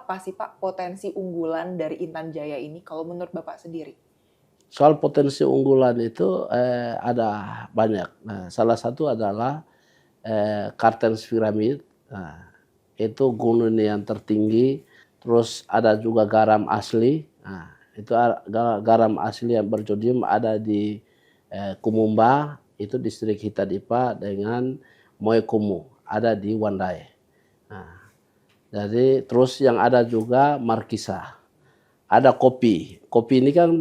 apa sih Pak potensi unggulan dari Intan Jaya ini kalau menurut Bapak sendiri? Soal potensi unggulan itu ada banyak. Nah, salah satu adalah Kartens Pyramid. Nah, itu gunung yang tertinggi. Terus ada juga garam asli. Nah, itu garam asli yang berjodium ada di Kumumba, itu distrik Hitadipa, dengan Moekumu ada di Wandai. Nah, jadi terus yang ada juga Markisa. Ada kopi. Kopi ini kan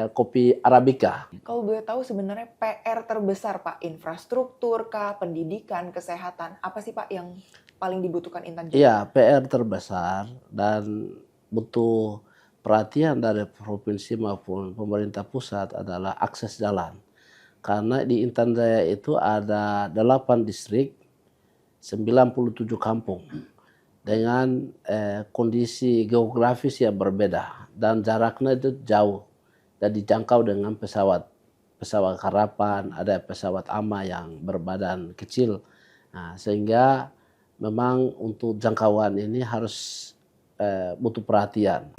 kopi Arabica. Kalau boleh tahu sebenarnya PR terbesar Pak, infrastruktur kah, pendidikan, kesehatan, apa sih Pak yang paling dibutuhkan Intan Jaya? Iya, PR terbesar dan butuh perhatian dari provinsi maupun pemerintah pusat adalah akses jalan. Karena di Intan Jaya itu ada 8 distrik, 97 kampung dengan kondisi geografis yang berbeda dan jaraknya itu jauh dan dijangkau dengan pesawat karapan, ada pesawat ama yang berbadan kecil. Nah, sehingga memang untuk jangkauan ini harus butuh perhatian.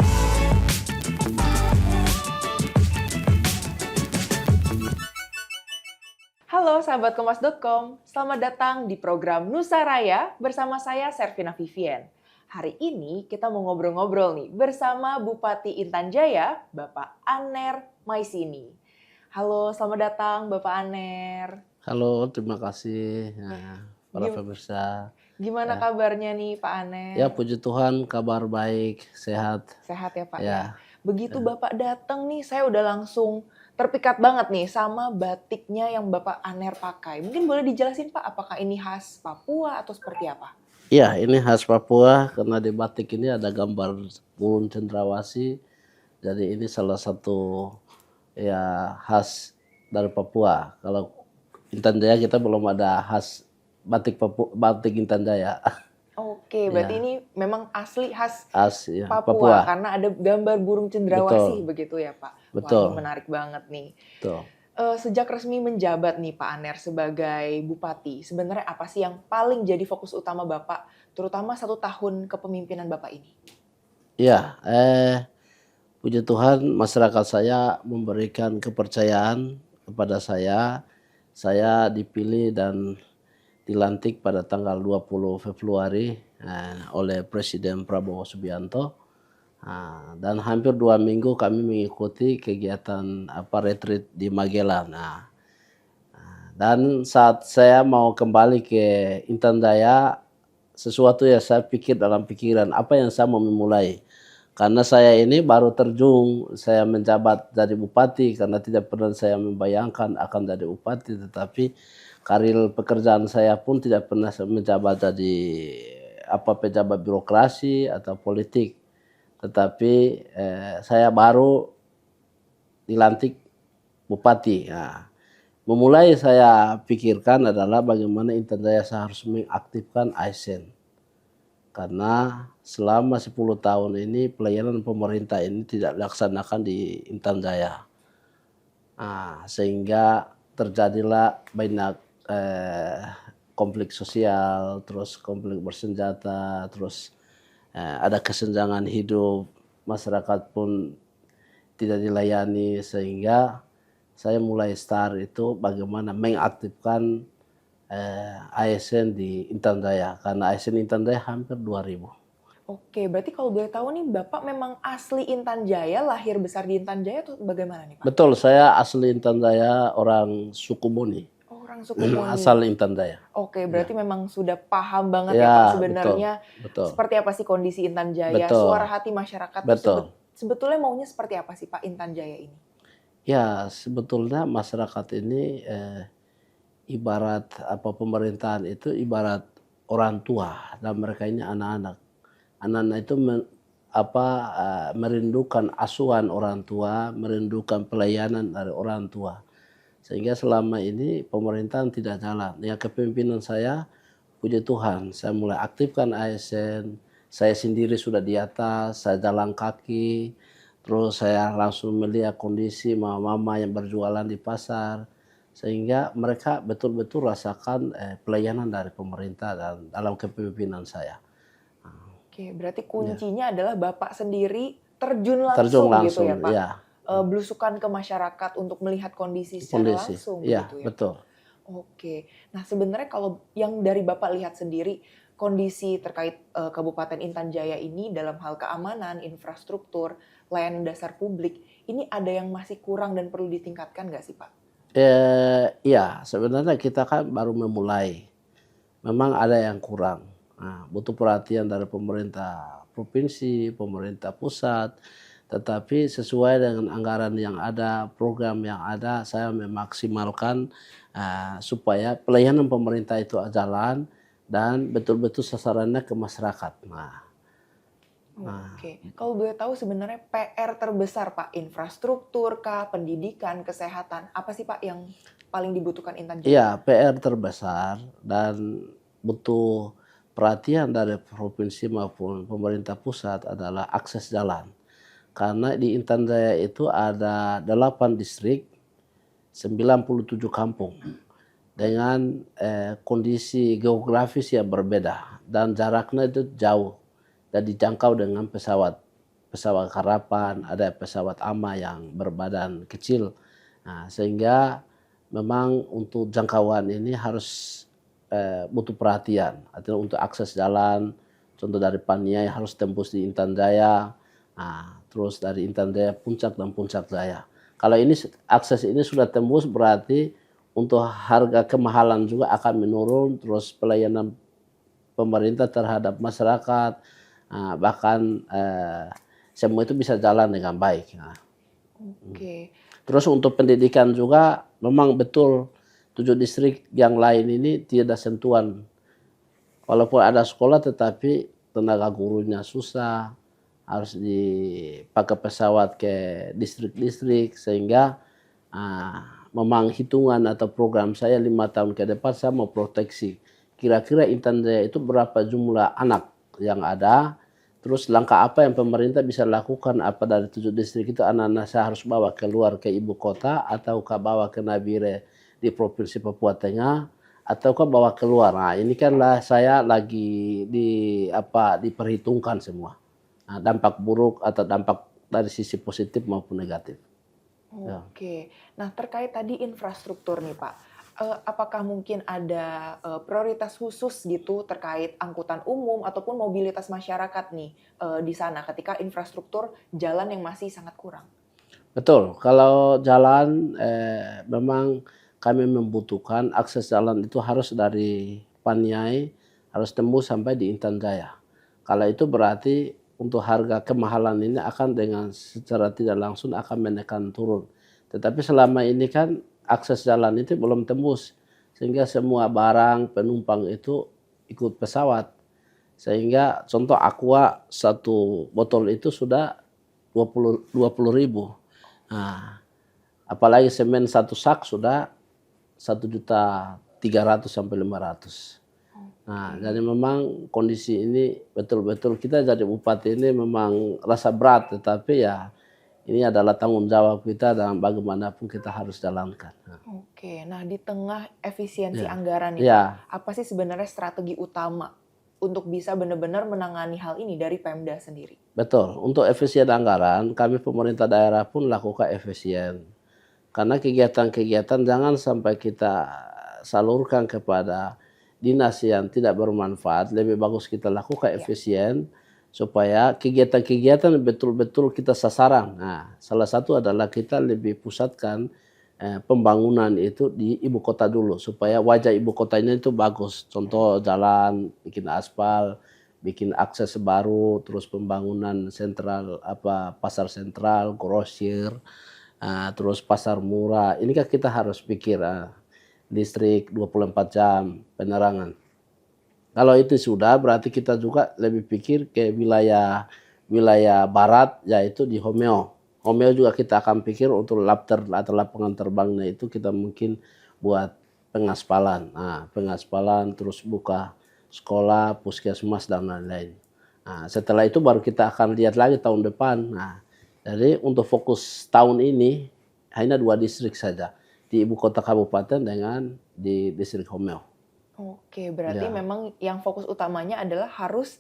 Halo sahabat Kompas.com, selamat datang di program Nusa Raya bersama saya Servina Vivien. Hari ini kita mau ngobrol-ngobrol nih bersama Bupati Intan Jaya, Bapak Aner Maisini. Halo, selamat datang Bapak Aner. Halo, terima kasih para pemirsa. Gimana kabarnya nih Pak Aner? Ya, puji Tuhan, kabar baik, sehat. Sehat ya Pak Ya. Begitu Bapak datang nih, saya udah langsung terpikat banget nih sama batiknya yang Bapak Aner pakai. Mungkin boleh dijelasin Pak, apakah ini khas Papua atau seperti apa? Iya, ini khas Papua karena di batik ini ada gambar burung cendrawasih. Jadi ini salah satu ya khas dari Papua. Kalau Intan Jaya kita belum ada khas batik Intan Jaya. Oke, berarti ini memang asli khas Ya, Papua karena ada gambar burung cendrawasih begitu ya Pak. Betul. Wah, ini menarik banget nih. Betul. Sejak resmi menjabat nih Pak Aner sebagai Bupati, sebenarnya apa sih yang paling jadi fokus utama Bapak, terutama 1 tahun kepemimpinan Bapak ini? Iya, puji Tuhan masyarakat saya memberikan kepercayaan kepada saya. Saya dipilih dan dilantik pada tanggal 20 Februari oleh Presiden Prabowo Subianto. Dan hampir 2 minggu kami mengikuti kegiatan retreat di Magelang. Dan saat saya mau kembali ke Intan Jaya, sesuatu yang saya pikir dalam pikiran, apa yang saya mau memulai. Karena saya ini baru terjun, saya menjabat jadi bupati karena tidak pernah saya membayangkan akan jadi bupati, tetapi karir pekerjaan saya pun tidak pernah menjabat jadi pejabat birokrasi atau politik. Tetapi saya baru dilantik bupati. Memulai saya pikirkan adalah bagaimana Intan Jaya harus mengaktifkan ASN. Karena selama 10 tahun ini pelayanan pemerintah ini tidak dilaksanakan di Intan Jaya. Sehingga terjadilah banyak konflik sosial, terus konflik bersenjata, terus ada kesenjangan hidup, masyarakat pun tidak dilayani, sehingga saya mulai start itu bagaimana mengaktifkan ASN di Intan Jaya, karena ASN Intan Jaya hampir 2.000. Oke, berarti kalau boleh tahu nih Bapak memang asli Intan Jaya, lahir besar di Intan Jaya atau bagaimana nih Pak? Betul, saya asli Intan Jaya, orang suku Muni. Orang suku Muni. Asal Intan Jaya. Oke, berarti memang sudah paham banget ya Pak sebenarnya betul. Seperti apa sih kondisi Intan Jaya, suara hati masyarakat itu sebetulnya maunya seperti apa sih Pak Intan Jaya ini? Ya, sebetulnya masyarakat ini ibarat pemerintahan itu ibarat orang tua dan mereka ini anak-anak. Anak-anak itu merindukan asuhan orang tua, merindukan pelayanan dari orang tua. Sehingga selama ini pemerintahan tidak jalan. Ya, kepemimpinan saya, puji Tuhan, saya mulai aktifkan ASN. Saya sendiri sudah di atas, saya jalan kaki. Terus saya langsung melihat kondisi mama-mama yang berjualan di pasar. Sehingga mereka betul-betul rasakan pelayanan dari pemerintah dan dalam kepemimpinan saya. Oke, berarti Ya, kuncinya adalah Bapak sendiri terjun terjun langsung gitu ya, langsung, Pak? ya, Belusukan ke masyarakat untuk melihat kondisi secara kondisi, langsung ya begitu ya, Pak? betul. Oke. Nah, sebenarnya kalau yang dari Bapak lihat sendiri, kondisi terkait, Kabupaten Intan Jaya ini dalam hal keamanan, infrastruktur, layanan dasar publik, ini ada yang masih kurang dan perlu ditingkatkan nggak sih, Pak? Iya, sebenarnya kita kan baru memulai. Memang ada yang kurang. Nah, butuh perhatian dari pemerintah provinsi, pemerintah pusat, tetapi sesuai dengan anggaran yang ada, program yang ada, saya memaksimalkan supaya pelayanan pemerintah itu jalan dan betul-betul sasarannya ke masyarakat. Nah, Oke. Kalau boleh tahu sebenarnya PR terbesar, Pak, infrastruktur kah, pendidikan, kesehatan, apa sih, Pak, yang paling dibutuhkan Intan Jaya? iya, PR terbesar dan butuh perhatian dari provinsi maupun pemerintah pusat adalah akses jalan. Karena di Intan Jaya itu ada 8 distrik, 97 kampung dengan kondisi geografis yang berbeda dan jaraknya itu jauh dan dijangkau dengan pesawat pesawat karapan, ada pesawat ama yang berbadan kecil. Nah, sehingga memang untuk jangkauan ini harus butuh perhatian. Artinya untuk akses jalan, contoh dari Paniai harus tembus di Intan Jaya, nah, terus dari Intan Jaya Puncak dan Puncak Jaya. Kalau ini akses ini sudah tembus berarti untuk harga kemahalan juga akan menurun, terus pelayanan pemerintah terhadap masyarakat, bahkan semua itu bisa jalan dengan baik. Nah, Oke. terus untuk pendidikan juga memang betul 7 distrik yang lain ini tidak sentuhan. Walaupun ada sekolah tetapi tenaga gurunya susah, harus dipakai pesawat ke distrik-distrik sehingga memang hitungan atau program saya 5 tahun ke depan saya mau proteksi. Kira-kira Intan Jaya itu berapa jumlah anak yang ada, terus langkah apa yang pemerintah bisa lakukan, apa dari 7 distrik itu anak-anak saya harus bawa keluar ke ibu kota ataukah bawa ke Nabire di Provinsi Papua Tengah ataukah bawa keluar. Nah, ini kanlah saya lagi diperhitungkan semua. Nah, dampak buruk atau dampak dari sisi positif maupun negatif. Ya. Oke. Nah, terkait tadi infrastruktur nih, Pak. Apakah mungkin ada, prioritas khusus gitu terkait angkutan umum ataupun mobilitas masyarakat nih, di sana ketika infrastruktur jalan yang masih sangat kurang? Betul, kalau jalan memang kami membutuhkan akses jalan itu harus dari Paniai, harus tembus sampai di Intan Jaya. Kalau itu berarti untuk harga kemahalan ini akan dengan secara tidak langsung akan menekan turun. Tetapi selama ini kan akses jalan itu belum tembus, sehingga semua barang penumpang itu ikut pesawat. Sehingga contoh Aqua satu botol itu sudah 20 ribu. Nah, apalagi semen satu sak sudah 1.300.000 sampai 500. Nah, jadi Oke. memang kondisi ini betul-betul kita jadi bupati ini memang rasa berat, tetapi ya ini adalah tanggung jawab kita dan bagaimanapun kita harus jalankan. Nah, Oke. Nah, di tengah efisiensi ya, anggaran nih, Pak, ya, apa sih sebenarnya strategi utama untuk bisa benar-benar menangani hal ini dari Pemda sendiri? betul. Untuk efisien anggaran, kami pemerintah daerah pun lakukan efisien. Karena kegiatan-kegiatan jangan sampai kita salurkan kepada dinas yang tidak bermanfaat, lebih bagus kita lakukan Ya. efisien supaya kegiatan-kegiatan betul-betul kita sasaran. Nah, salah satu adalah kita lebih pusatkan pembangunan itu di ibu kota dulu supaya wajah ibu kotanya itu bagus. Contoh jalan, bikin aspal, bikin akses baru, terus pembangunan sentral pasar sentral, grosir, terus pasar murah. Ini kan kita harus pikir listrik 24 jam, penerangan. Kalau itu sudah berarti kita juga lebih pikir ke wilayah wilayah barat yaitu di Homeo. Homeo juga kita akan pikir untuk labter atau lapangan terbangnya itu kita mungkin buat pengaspalan. Nah, pengaspalan terus buka sekolah, puskesmas dan lain-lain. Nah, setelah itu baru kita akan lihat lagi tahun depan. Nah, jadi untuk fokus tahun ini hanya 2 distrik saja, di ibu kota kabupaten dengan di distrik Homeo. Oke, berarti Ya, memang yang fokus utamanya adalah harus,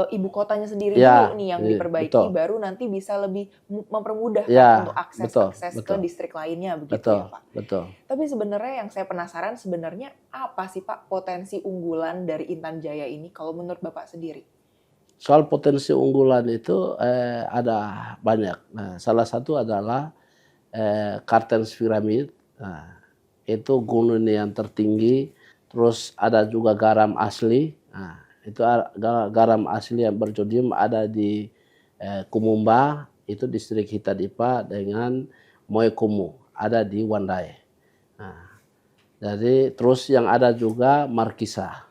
ibu kotanya sendiri Ya, dulu nih yang diperbaiki, betul. baru nanti bisa lebih mempermudah kan Ya, untuk betul, akses ke betul, distrik lainnya begitu betul, ya Pak. betul. Tapi sebenarnya yang saya penasaran sebenarnya apa sih Pak potensi unggulan dari Intan Jaya ini kalau menurut Bapak sendiri? Soal potensi unggulan itu ada banyak. Nah, salah satu adalah Kartens Pyramid. Nah, itu gunung yang tertinggi. Terus ada juga garam asli. Nah, itu garam asli yang berjodium ada di Kumumba, itu distrik Hitadipa, dengan Moekumu ada di Wandai. Nah, jadi terus yang ada juga Markisa.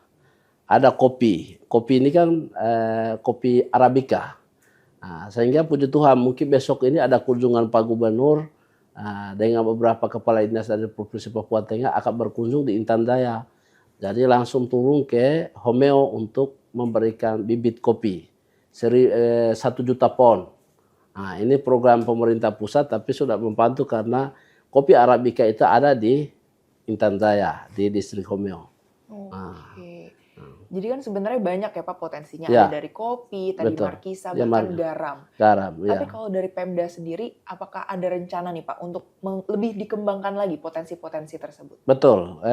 Ada kopi. Kopi ini kan kopi Arabica. Nah, sehingga puji Tuhan mungkin besok ini ada kunjungan Pak Gubernur dengan beberapa kepala dinas dari Provinsi Papua Tengah akan berkunjung di Intan Jaya. Jadi langsung turun ke Homeo untuk memberikan bibit kopi 1 juta pon. Nah, ini program pemerintah pusat tapi sudah membantu karena kopi Arabica itu ada di Intan Jaya di distrik Homeo. Oke. Jadi kan sebenarnya banyak ya Pak potensinya. Ya, Ada dari kopi, tadi betul. Markisa, Ya, bahkan garam. garam, Tapi ya. kalau dari Pemda sendiri, apakah ada rencana nih Pak untuk lebih dikembangkan lagi potensi-potensi tersebut? Betul.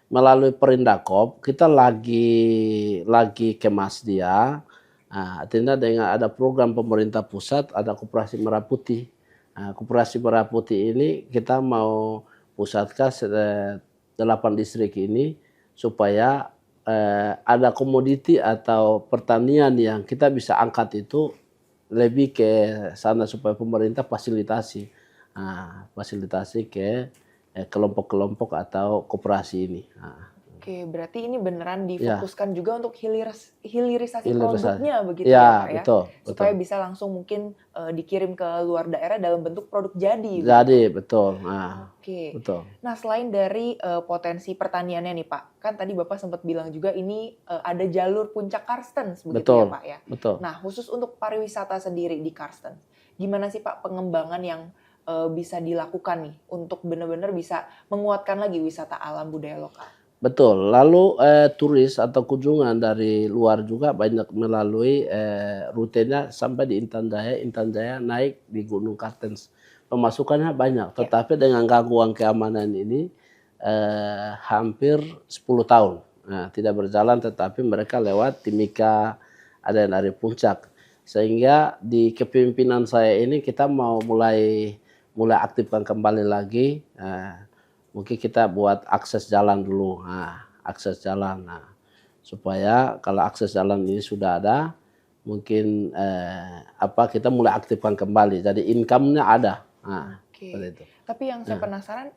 Melalui Perindakop kita lagi kemas dia. Nah, artinya dengan ada program pemerintah pusat, ada Koperasi Merah Putih. Nah, Koperasi Merah Putih ini kita mau pusatkan 8 distrik ini supaya ada komoditi atau pertanian yang kita bisa angkat itu lebih ke sana supaya pemerintah fasilitasi ke kelompok-kelompok atau koperasi ini. Oke, berarti ini beneran Ya, difokuskan juga untuk hilirisasi hilirisasi. produknya begitu Ya, ya Pak ya? betul, Supaya betul. bisa langsung mungkin dikirim ke luar daerah dalam bentuk produk jadi begitu. Jadi betul. Oke. Betul. Nah, selain dari potensi pertaniannya nih Pak, kan tadi Bapak sempat bilang juga ini ada jalur Puncak Karstens begitu ya Betul. Pak ya. Betul. Nah, khusus untuk pariwisata sendiri di Karstens, gimana sih Pak pengembangan yang bisa dilakukan nih untuk benar-benar bisa menguatkan lagi wisata alam budaya lokal? Betul. Lalu turis atau kunjungan dari luar juga banyak melalui rutenya sampai di Intan Jaya. Intan Jaya naik di Gunung Kartens. Pemasukannya banyak, tetapi dengan gangguan keamanan ini hampir 10 tahun. Nah, tidak berjalan, tetapi mereka lewat Timika, ada yang dari Puncak. Sehingga di kepemimpinan saya ini kita mau mulai aktifkan kembali lagi. Mungkin kita buat akses jalan dulu. Akses jalan. Supaya kalau akses jalan ini sudah ada, mungkin kita mulai aktifkan kembali. Jadi income-nya ada. Oke. Itu. Tapi yang saya penasaran,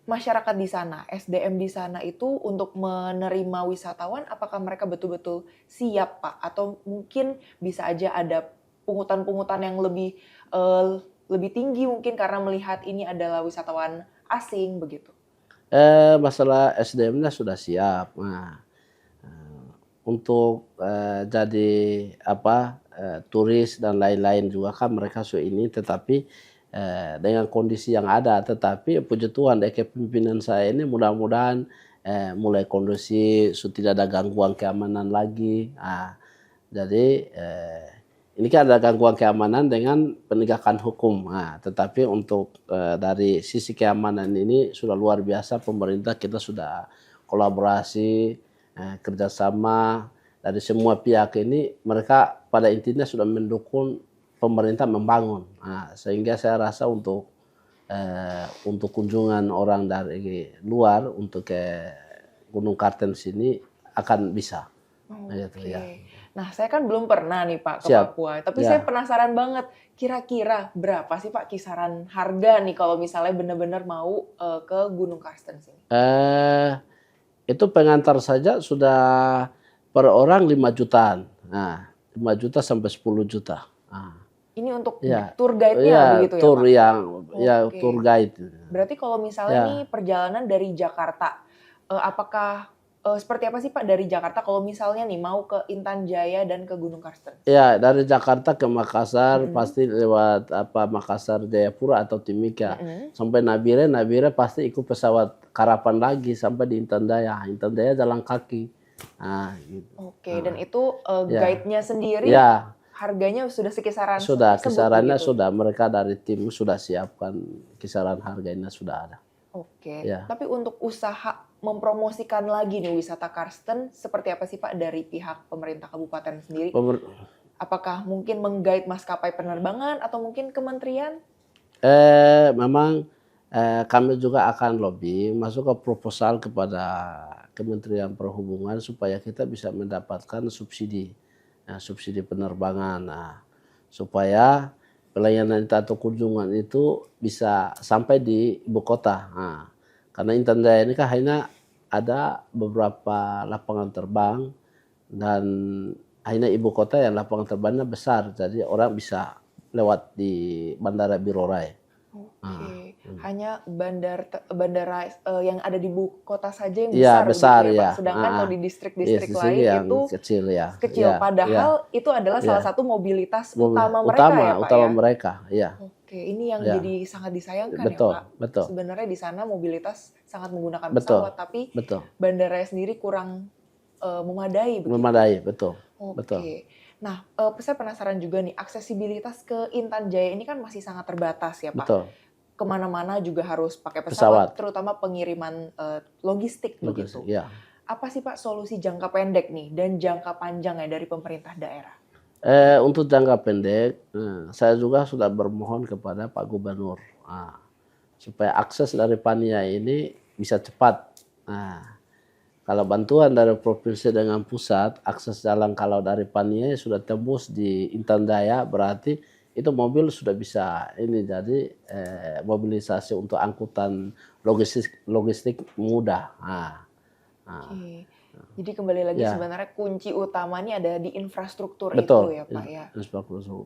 masyarakat di sana, SDM di sana itu untuk menerima wisatawan, apakah mereka betul-betul siap Pak? Atau mungkin bisa aja ada pungutan-pungutan yang lebih tinggi mungkin karena melihat ini adalah wisatawan asing begitu? Masalah SDM-nya sudah siap. Untuk jadi turis dan lain-lain juga kan mereka ini, tetapi dengan kondisi yang ada. Tetapi puji Tuhan dari kepemimpinan saya ini mudah-mudahan mulai kondusif, tidak ada gangguan keamanan lagi. Jadi ini kan ada gangguan keamanan dengan penegakan hukum. Tetapi untuk dari sisi keamanan ini sudah luar biasa, pemerintah kita sudah kolaborasi, kerjasama dari semua pihak ini, mereka pada intinya sudah mendukung pemerintah membangun. Sehingga saya rasa untuk kunjungan orang dari luar untuk ke Gunung Kartens ini akan bisa. Oke. Ya. Nah, saya kan belum pernah nih Pak ke Papua, tapi saya penasaran banget, kira-kira berapa sih Pak kisaran harga nih kalau misalnya benar-benar mau ke Gunung Karstens ini? Itu pengantar saja sudah per orang 5 jutaan. 5 juta sampai 10 juta. Ini untuk tour guide-nya begitu ya Pak? Tour guide. Berarti kalau misalnya nih perjalanan dari Jakarta, apakah seperti apa sih Pak dari Jakarta kalau misalnya nih mau ke Intan Jaya dan ke Gunung Karstens? Ya, dari Jakarta ke Makassar pasti lewat Makassar Jayapura atau Timika. Sampai Nabire pasti ikut pesawat karapan lagi sampai di Intan Jaya. Intan Jaya jalan kaki. Nah, gitu. Oke, dan itu Ya, guide-nya sendiri ya, harganya sudah sekisaran sudah tersebut kisarannya begitu? sudah mereka dari tim sudah siapkan kisaran harganya sudah ada. Oke, Ya, tapi untuk usaha mempromosikan lagi nih wisata Karsten, seperti apa sih Pak dari pihak pemerintah kabupaten sendiri? Pemer- Apakah mungkin menggait maskapai penerbangan atau mungkin kementerian? memang kami juga akan lobby masuk ke proposal kepada Kementerian Perhubungan supaya kita bisa mendapatkan subsidi, subsidi penerbangan, supaya pelayanan atau kunjungan itu bisa sampai di ibu kota. Nah, karena Intan Jaya ini kan hanya ada beberapa lapangan terbang dan hanya ibu kota yang lapangan terbangnya besar, jadi orang bisa lewat di Bandara Birorai. Ah, Oke, hanya bandara yang ada di ibu kota saja yang iya besar begitu besar ya Pak. ya, Sedangkan kalau di iya distrik-distrik sisi lain yang itu kecil ya, kecil. iya iya Padahal itu adalah iya, salah satu mobilitas utama mereka utama ya Pak utama ya. mereka, iya Oke, ini yang iya, jadi sangat disayangkan ya betul Pak. betul Sebenarnya di sana mobilitas sangat menggunakan betul pesawat, tapi betul, bandaranya sendiri kurang memadai begitu. memadai, betul betul Oke. Nah, saya penasaran juga nih, aksesibilitas ke Intan Jaya ini kan masih sangat terbatas ya Pak. betul, Kemana-mana juga harus pakai pesawat, pesawat, terutama pengiriman logistik logistik, begitu. ya. Apa sih Pak solusi jangka pendek nih dan jangka panjang ya dari pemerintah daerah? Untuk jangka pendek, saya juga sudah bermohon kepada Pak Gubernur, supaya akses dari Pania ini bisa cepat. Nah, kalau bantuan dari provinsi dengan pusat, akses jalan kalau dari Pania sudah tembus di Intan Jaya, berarti itu mobil sudah bisa ini jadi mobilisasi untuk angkutan logistik mudah. Oke. Jadi kembali lagi Ya, sebenarnya kunci utamanya ada di infrastruktur itu betul, ya Pak ya.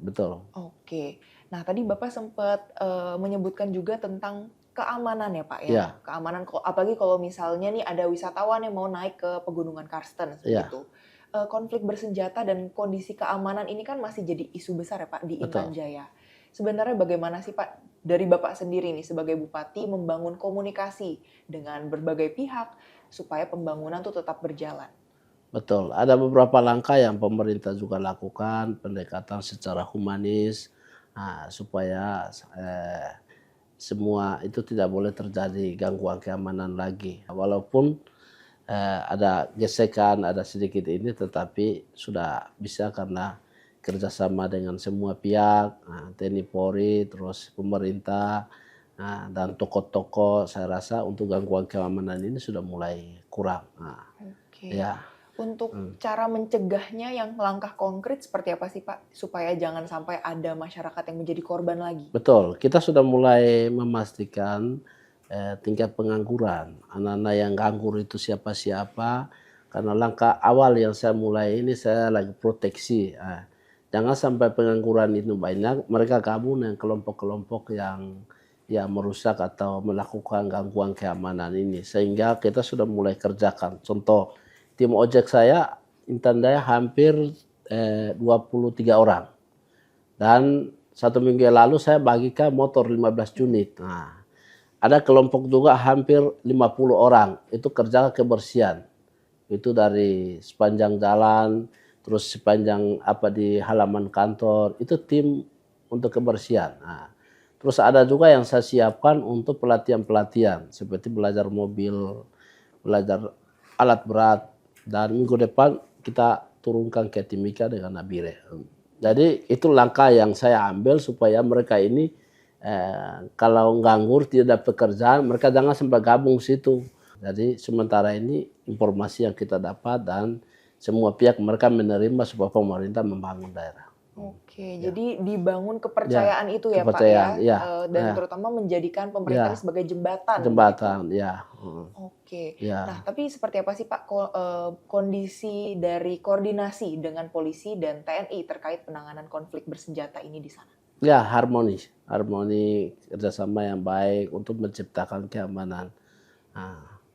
betul. Oke. Nah, tadi Bapak sempat menyebutkan juga tentang keamanan ya Pak ya. Ya, Keamanan apalagi kalau misalnya nih ada wisatawan yang mau naik ke Pegunungan Karsten ya, begitu. Konflik bersenjata dan kondisi keamanan ini kan masih jadi isu besar ya Pak di Intan betul. Jaya. Sebenarnya bagaimana sih Pak dari Bapak sendiri nih sebagai bupati membangun komunikasi dengan berbagai pihak supaya pembangunan tuh tetap berjalan? Betul, ada beberapa langkah yang pemerintah juga lakukan, pendekatan secara humanis, supaya semua itu tidak boleh terjadi gangguan keamanan lagi. Walaupun ada gesekan, ada sedikit ini, tetapi sudah bisa karena kerjasama dengan semua pihak, TNI Polri, terus pemerintah, dan tokoh-tokoh, saya rasa untuk gangguan keamanan ini sudah mulai kurang. Oke. Ya. Untuk cara mencegahnya yang langkah konkret seperti apa sih Pak? Supaya jangan sampai ada masyarakat yang menjadi korban lagi. Betul, kita sudah mulai memastikan tingkat pengangguran. Anak-anak yang nganggur itu siapa-siapa, karena langkah awal yang saya mulai ini saya lagi proteksi. Jangan sampai pengangguran itu banyak, mereka gabung dengan kelompok-kelompok yang merusak atau melakukan gangguan keamanan ini. Sehingga kita sudah mulai kerjakan. Contoh, tim ojek saya, Intan Jaya hampir 23 orang. Dan 1 minggu yang lalu saya bagikan motor 15 unit. Nah, ada kelompok juga hampir 50 orang, itu kerja kebersihan. Itu dari sepanjang jalan, terus sepanjang di halaman kantor, itu tim untuk kebersihan. Terus ada juga yang saya siapkan untuk pelatihan-pelatihan, seperti belajar mobil, belajar alat berat, dan minggu depan kita turunkan ke Timika dengan Nabire. Jadi itu langkah yang saya ambil supaya mereka ini kalau nganggur tidak pekerjaan, mereka jangan sampai gabung situ. Jadi sementara ini informasi yang kita dapat dan semua pihak mereka menerima supaya pemerintah membangun daerah. Oke, Ya. jadi dibangun Ya, kepercayaan itu ya Pak kepercayaan, ya, ya, dan ya, terutama menjadikan pemerintah ya, ini sebagai jembatan begitu. jembatan, ya, Oke. ya. Nah, tapi seperti apa sih Pak kondisi dari koordinasi dengan polisi dan TNI terkait penanganan konflik bersenjata ini di sana? Ya, harmoni kerjasama yang baik untuk menciptakan keamanan.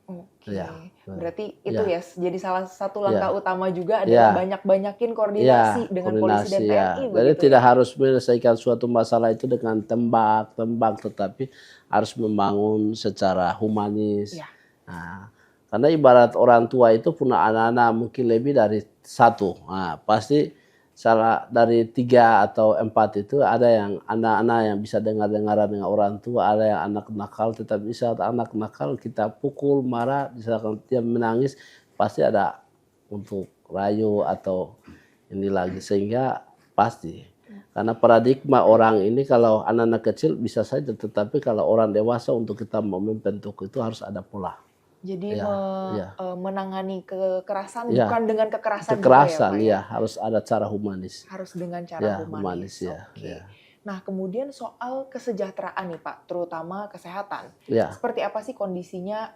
Oke, Ya, berarti itu ya jadi salah satu langkah ya, utama juga ya, adalah banyak-banyakin koordinasi ya, dengan polisi dan koordinasi ya. TNI Jadi begitu tidak ya? harus menyelesaikan suatu masalah itu dengan tembak, tetapi harus membangun secara humanis. Ya. Nah, Karena ibarat orang tua itu punya anak-anak mungkin lebih dari satu. Nah, pasti salah dari 3 atau 4 itu ada yang anak-anak yang bisa dengar-dengaran dengan orang tua, ada yang anak nakal, tetap bisa anak nakal kita pukul, marah, misalkan dia menangis, pasti ada untuk rayu atau ini lagi, sehingga pasti. Karena paradigma orang ini kalau anak-anak kecil bisa saja, tetapi kalau orang dewasa untuk kita mau membentuk itu harus ada pola. Jadi Ya, ya, menangani kekerasan ya. bukan dengan kekerasan juga ya Kekerasan, Pak ya? ya harus ada cara humanis. Harus dengan cara Ya, humanis. ya, Oke. ya. Nah, kemudian soal kesejahteraan nih Pak, terutama kesehatan. Ya. Seperti apa sih kondisinya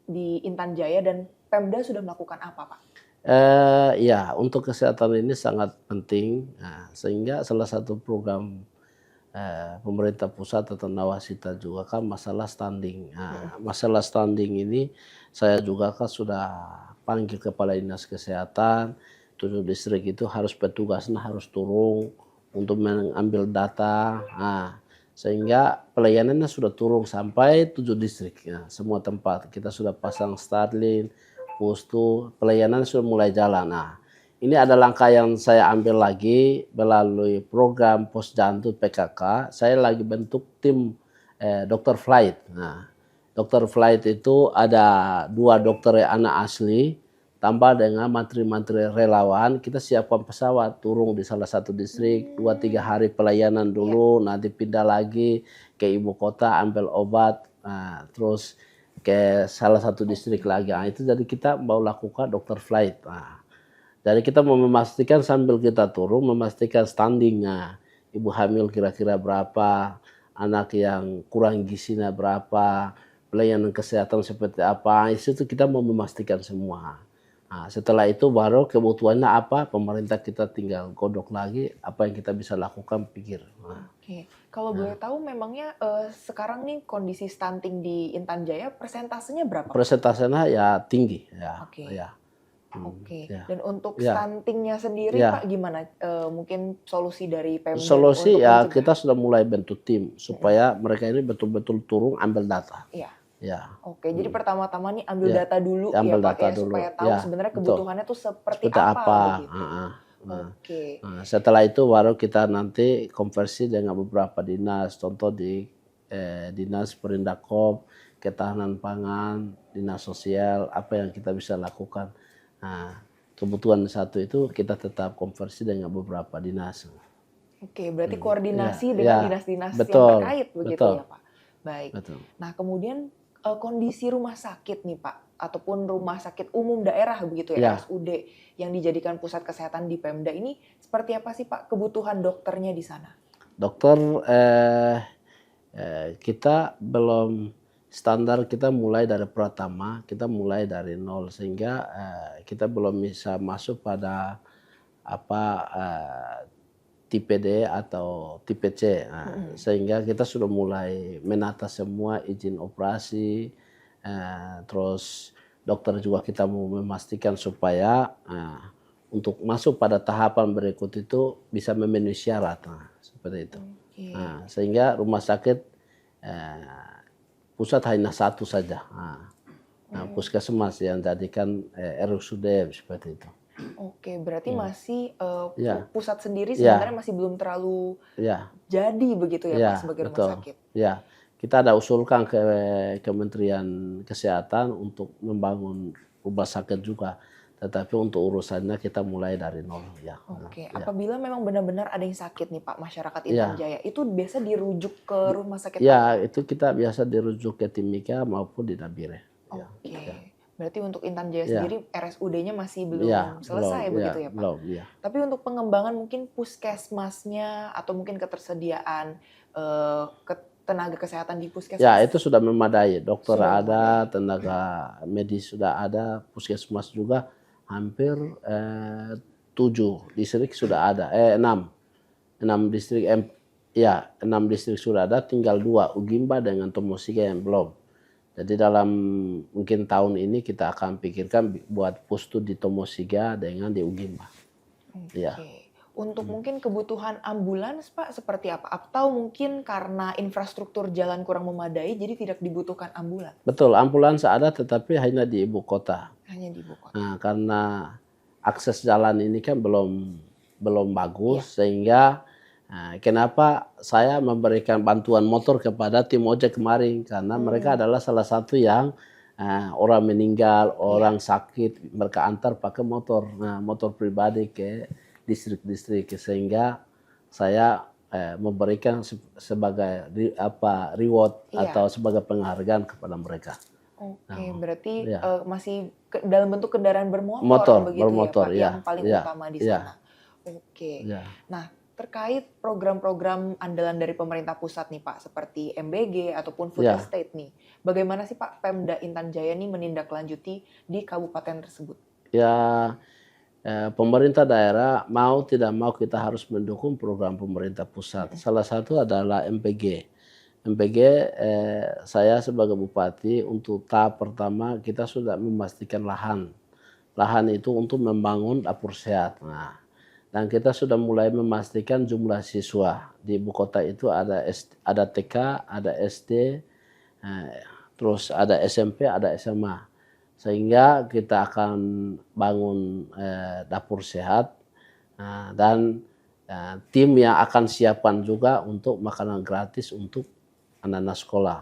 di Intan Jaya dan Pemda sudah melakukan apa Pak? Ya, untuk kesehatan ini sangat penting. Nah, sehingga salah satu program pemerintah pusat atau Nawacita juga kan masalah stunting. Nah, masalah stunting ini saya juga kan sudah panggil kepala dinas kesehatan, 7 distrik itu harus petugasnya harus turun untuk mengambil data. Nah, sehingga pelayanannya sudah turun sampai 7 distrik. Ya, semua tempat kita sudah pasang Starlink, Pustu, pelayanan sudah mulai jalan. Nah, ini ada langkah yang saya ambil lagi melalui program Posyandu PKK. Saya lagi bentuk tim dokter flight. Nah, dokter flight itu ada 2 dokter anak asli, tambah dengan menteri-menteri relawan. Kita siapkan pesawat turun di salah satu distrik, 2-3 hari pelayanan dulu, nanti pindah lagi ke ibu kota ambil obat, nah, terus ke salah satu distrik lagi. Nah, itu jadi kita mau lakukan dokter flight. Nah, jadi kita mau memastikan sambil kita turun, memastikan standingnya. Ibu hamil kira-kira berapa, anak yang kurang gizinya berapa, pelayanan kesehatan seperti apa, itu kita mau memastikan semua. Nah, setelah itu baru kebutuhannya apa, pemerintah kita tinggal godok lagi, apa yang kita bisa lakukan, pikir. Nah. Oke, kalau boleh tahu memangnya sekarang nih kondisi stunting di Intan Jaya persentasenya berapa? Persentasenya ya tinggi. Ya, Oke. ya. Oke, Ya. dan untuk Ya. stuntingnya sendiri Ya. Pak gimana? Mungkin solusi dari Pemda Solusi untuk ya mencegah? kita sudah mulai bentuk tim supaya mereka ini betul-betul turun ambil data. Iya. Ya. Oke, jadi pertama-tama nih ambil Ya. data dulu Ambil ya Pak data ya, dulu. supaya tahu Ya, sebenarnya betul. kebutuhannya tuh seperti Seperti apa? begitu. Nah, Oke. nah, setelah itu baru kita nanti konversi dengan beberapa dinas, contoh di dinas Perindakop, ketahanan pangan, dinas sosial, apa yang kita bisa lakukan. Nah, kebutuhan satu itu kita tetap konversi dengan beberapa dinas. Oke, berarti koordinasi Ya, dengan ya, dinas-dinas yang betul, terkait begitu betul. ya Pak. Baik. Betul. Nah, kemudian kondisi rumah sakit nih Pak, ataupun rumah sakit umum daerah begitu ya, Ya. RSUD yang dijadikan pusat kesehatan di Pemda ini seperti apa sih Pak kebutuhan dokternya di sana? Dokter kita belum standar, kita mulai dari pratama, kita mulai dari nol, sehingga kita belum bisa masuk pada apa tipe D atau tipe C. Nah, sehingga kita sudah mulai menata semua izin operasi, terus dokter juga kita mau memastikan supaya untuk masuk pada tahapan berikut itu bisa memenuhi syarat, nah, seperti itu. Oke. Nah, sehingga rumah sakit pusat hanya satu saja. Nah, puskesmas yang jadikan RSUD seperti itu. Oke, berarti masih Ya. pusat sendiri Ya. sebenarnya masih belum terlalu Ya, jadi begitu ya ya, Pak sebagai betul. rumah sakit. Ya, kita ada usulkan ke Kementerian Kesehatan untuk membangun rumah sakit juga, tetapi untuk urusannya kita mulai dari nol. Ya. Oke, Ya. apabila memang benar-benar ada yang sakit nih Pak, masyarakat Ya. Intan Jaya, itu biasa dirujuk ke rumah sakit Ya, apa? itu kita biasa dirujuk ke Timika maupun di Nabire. Ya. Oke, berarti untuk Intan Jaya Ya. sendiri RSUD-nya masih belum Ya, selesai belum, begitu ya Pak? belum, ya. Tapi untuk pengembangan mungkin puskesmasnya atau mungkin ketersediaan tenaga kesehatan di puskesmas? Ya, itu sudah memadai. Dokter Sudah ada, tenaga medis sudah ada, puskesmas juga hampir 7 distrik sudah ada. 6 distrik, 6 distrik sudah ada, tinggal 2 Ugimba dengan Tomosiga yang belum. Jadi dalam mungkin tahun ini kita akan pikirkan buat pustu di Tomosiga dengan di Ugimba. Oke. Ya. Untuk mungkin kebutuhan ambulans Pak seperti apa? Atau mungkin karena infrastruktur jalan kurang memadai jadi tidak dibutuhkan ambulans? Betul, ambulans ada tetapi hanya di ibu kota. Hanya di ibu kota. Nah, karena akses jalan ini kan belum bagus, Iya. sehingga kenapa saya memberikan bantuan motor kepada tim ojek kemarin, karena mereka adalah salah satu yang orang meninggal, orang sakit, mereka antar pakai motor, motor pribadi ke distrik-distrik, sehingga saya memberikan sebagai reward Iya. atau sebagai penghargaan kepada mereka. Oke, berarti Iya. masih dalam bentuk kendaraan bermotor Motor, begitu bermotor, ya Pak, iya, yang paling iya, utama di iya. sana. Oke. Ya. Nah, terkait program-program andalan dari pemerintah pusat nih Pak, seperti MBG ataupun food Ya. estate nih, bagaimana sih Pak Pemda Intan Jaya nih menindaklanjuti di kabupaten tersebut? Ya, pemerintah daerah mau tidak mau kita harus mendukung program pemerintah pusat. Salah satu adalah MPG. MPG, saya sebagai bupati untuk tahap pertama kita sudah memastikan lahan. Lahan itu untuk membangun dapur sehat. Nah, dan kita sudah mulai memastikan jumlah siswa di ibu kota itu ada TK, ada SD, terus ada SMP, ada SMA. Sehingga kita akan bangun dapur sehat dan tim yang akan siapkan juga untuk makanan gratis untuk anak-anak sekolah.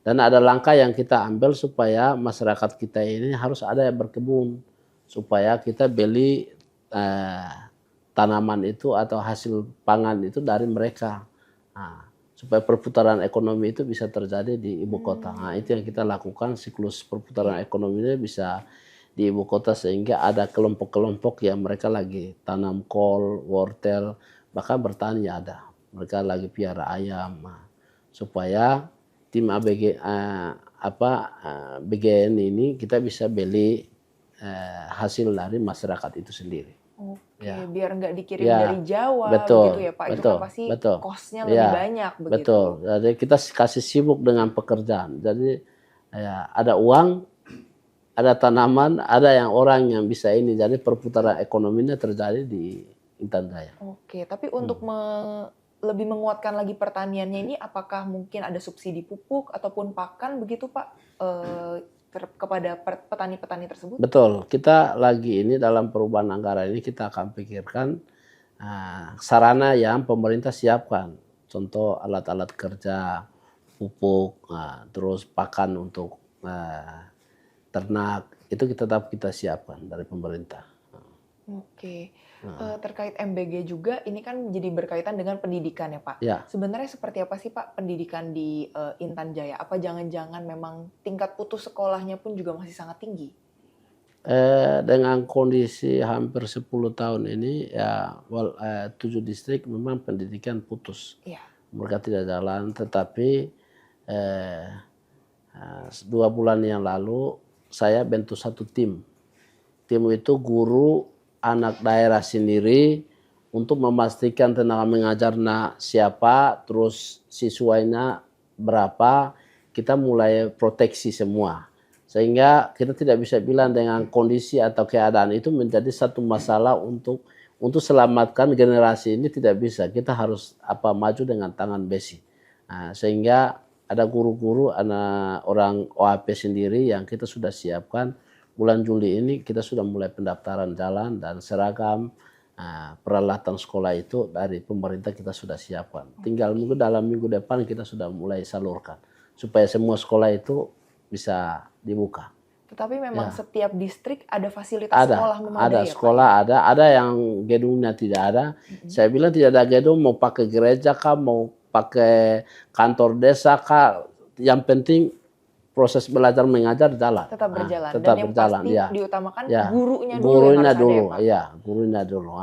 Dan ada langkah yang kita ambil supaya masyarakat kita ini harus ada yang berkebun, supaya kita beli tanaman itu atau hasil pangan itu dari mereka. Supaya perputaran ekonomi itu bisa terjadi di ibu kota. Itu yang kita lakukan, siklus perputaran ekonominya bisa di ibu kota, sehingga ada kelompok-kelompok yang mereka lagi tanam kol, wortel, bahkan bertani ada. Mereka lagi piara ayam. Supaya tim BGN ini kita bisa beli hasil dari masyarakat itu sendiri. Oke, Ya. biar nggak dikirim Ya, dari Jawa betul, begitu ya Pak. Itu betul, kan pasti betul. cost-nya lebih Ya, banyak begitu. betul. Jadi kita kasih sibuk dengan pekerjaan. Jadi ya, ada uang, ada tanaman, ada yang orang yang bisa ini. Jadi perputaran ekonominya terjadi di Intan Jaya. Oke, tapi untuk lebih menguatkan lagi pertaniannya ini, apakah mungkin ada subsidi pupuk ataupun pakan begitu Pak kepada petani-petani tersebut? Betul, kita lagi ini dalam perubahan anggaran ini kita akan pikirkan sarana yang pemerintah siapkan. Contoh alat-alat kerja, pupuk, terus pakan untuk ternak, itu tetap kita siapkan dari pemerintah. Oke, terkait MBG juga ini kan jadi berkaitan dengan pendidikan ya Pak. Ya. Sebenarnya seperti apa sih Pak pendidikan di Intan Jaya? Apa jangan-jangan memang tingkat putus sekolahnya pun juga masih sangat tinggi? Dengan kondisi hampir 10 tahun ini ya 7 distrik memang pendidikan putus. Iya. Mereka tidak jalan, tetapi 2 bulan yang lalu saya bentuk satu tim. Tim itu guru, anak daerah sendiri untuk memastikan tenaga mengajarnya siapa, terus siswanya berapa, kita mulai proteksi semua. Sehingga kita tidak bisa bilang dengan kondisi atau keadaan itu menjadi satu masalah untuk selamatkan generasi ini, tidak bisa. Kita harus maju dengan tangan besi. Sehingga ada guru-guru, anak orang OAP sendiri yang kita sudah siapkan. Bulan Juli ini kita sudah mulai pendaftaran jalan dan seragam, peralatan sekolah itu dari pemerintah kita sudah siapkan. Tinggal dalam minggu depan kita sudah mulai salurkan supaya semua sekolah itu bisa dibuka. Tetapi memang setiap distrik ada fasilitas Ada, sekolah memadai ada ya Pak? sekolah, ada yang gedungnya tidak ada. Saya bilang tidak ada gedung, mau pakai gereja kah, mau pakai kantor desa kah, yang penting proses belajar mengajar jalan. Tetap berjalan. Tetap Dan yang berjalan, pasti ya. diutamakan Ya. gurunya dulu Gurunya yang harus dulu, ada ya Pak? iya, gurunya dulu.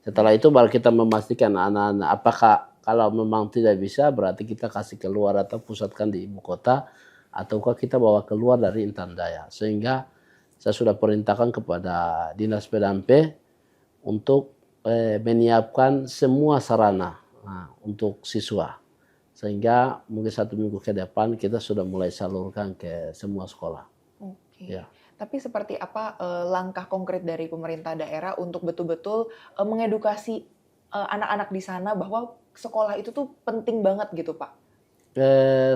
Setelah itu baru kita memastikan anak-anak apakah kalau memang tidak bisa berarti kita kasih keluar atau pusatkan di ibu kota, ataukah kita bawa keluar dari Intan Jaya. Sehingga saya sudah perintahkan kepada Dinas PDAMP untuk menyiapkan semua sarana untuk siswa. Sehingga mungkin 1 minggu ke depan kita sudah mulai salurkan ke semua sekolah. Oke. Ya. Tapi seperti apa langkah konkret dari pemerintah daerah untuk betul-betul mengedukasi anak-anak di sana bahwa sekolah itu tuh penting banget gitu, Pak?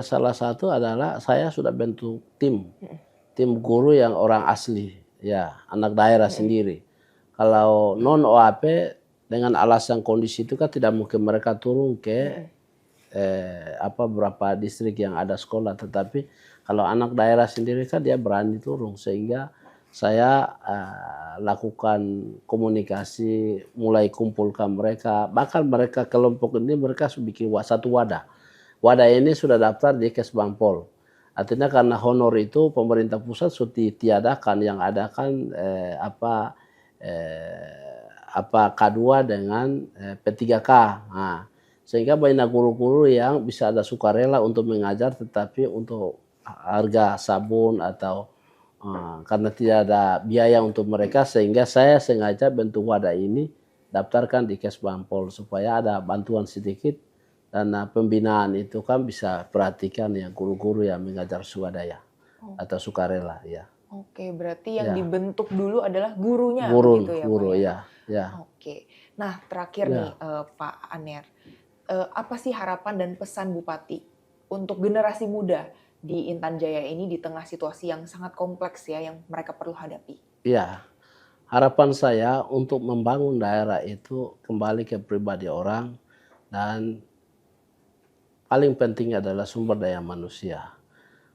Salah satu adalah saya sudah bentuk tim, Mhm. tim guru yang orang asli, ya anak daerah Mhm. sendiri. Kalau non OAP dengan alasan kondisi itu kan tidak mungkin mereka turun ke Mhm. beberapa distrik yang ada sekolah, tetapi kalau anak daerah sendiri kan dia berani turun, sehingga saya lakukan komunikasi, mulai kumpulkan mereka, bahkan mereka kelompok ini mereka bikin satu wadah. Wadah ini sudah daftar di Kesbangpol. Artinya karena honor itu pemerintah pusat sudah ditiadakan, yang ada kan K2 dengan P3K. Nah, sehingga banyak guru-guru yang bisa ada sukarela untuk mengajar, tetapi untuk harga sabun atau karena tidak ada biaya untuk mereka, sehingga saya sengaja bentuk wadah ini daftarkan di Kesbangpol supaya ada bantuan sedikit. Dan pembinaan itu kan bisa perhatikan ya guru-guru yang mengajar swadaya Oh, atau sukarela ya. oke, berarti yang Ya, dibentuk dulu adalah gurunya guru begitu ya, Pak guru ya? ya, ya, Oke. Nah, terakhir nih, ya. Pak Aner, apa sih harapan dan pesan Bupati untuk generasi muda di Intan Jaya ini di tengah situasi yang sangat kompleks ya yang mereka perlu hadapi? Ya, harapan saya untuk membangun daerah itu kembali ke pribadi orang, dan paling penting adalah sumber daya manusia.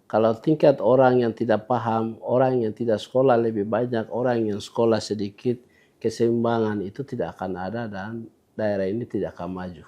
Kalau tingkat orang yang tidak paham, orang yang tidak sekolah lebih banyak, orang yang sekolah sedikit, keseimbangan itu tidak akan ada dan daerah ini tidak akan maju.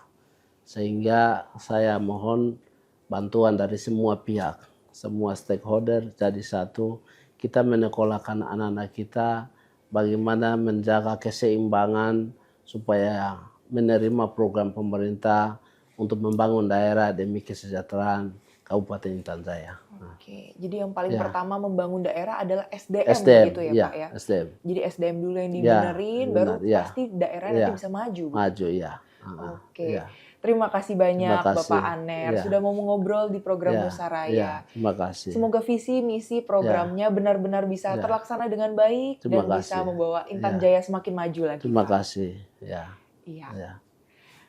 Sehingga saya mohon bantuan dari semua pihak, semua stakeholder jadi satu. Kita menekolahkan anak-anak kita, bagaimana menjaga keseimbangan supaya menerima program pemerintah untuk membangun daerah demi kesejahteraan Kabupaten Intan Jaya. Oke, jadi yang paling Ya, pertama membangun daerah adalah SDM SDM, begitu ya, ya, Pak ya? SDM. Jadi SDM dulu yang Ya, dibenerin, benar, baru ya, pasti daerah nanti ya, bisa maju maju, begitu. ya, heeh, Oke, ya. terima kasih Terima banyak Bapak kasih, Aner ya, sudah mau ngobrol di program ya, Nusa ya, Raya. terima kasih, Semoga visi misi ya, programnya benar-benar bisa ya, terlaksana dengan baik terima dan bisa kasih, membawa Intan ya, Jaya semakin maju lagi, terima Pak. kasih, ya, Iya. ya.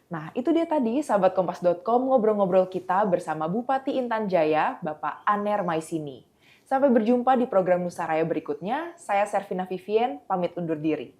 Nah, itu dia tadi sahabat Kompas.com ngobrol-ngobrol kita bersama Bupati Intan Jaya, Bapak Aner Maisini. Sampai berjumpa di program Nusa Raya berikutnya. Saya Servina Vivien, pamit undur diri.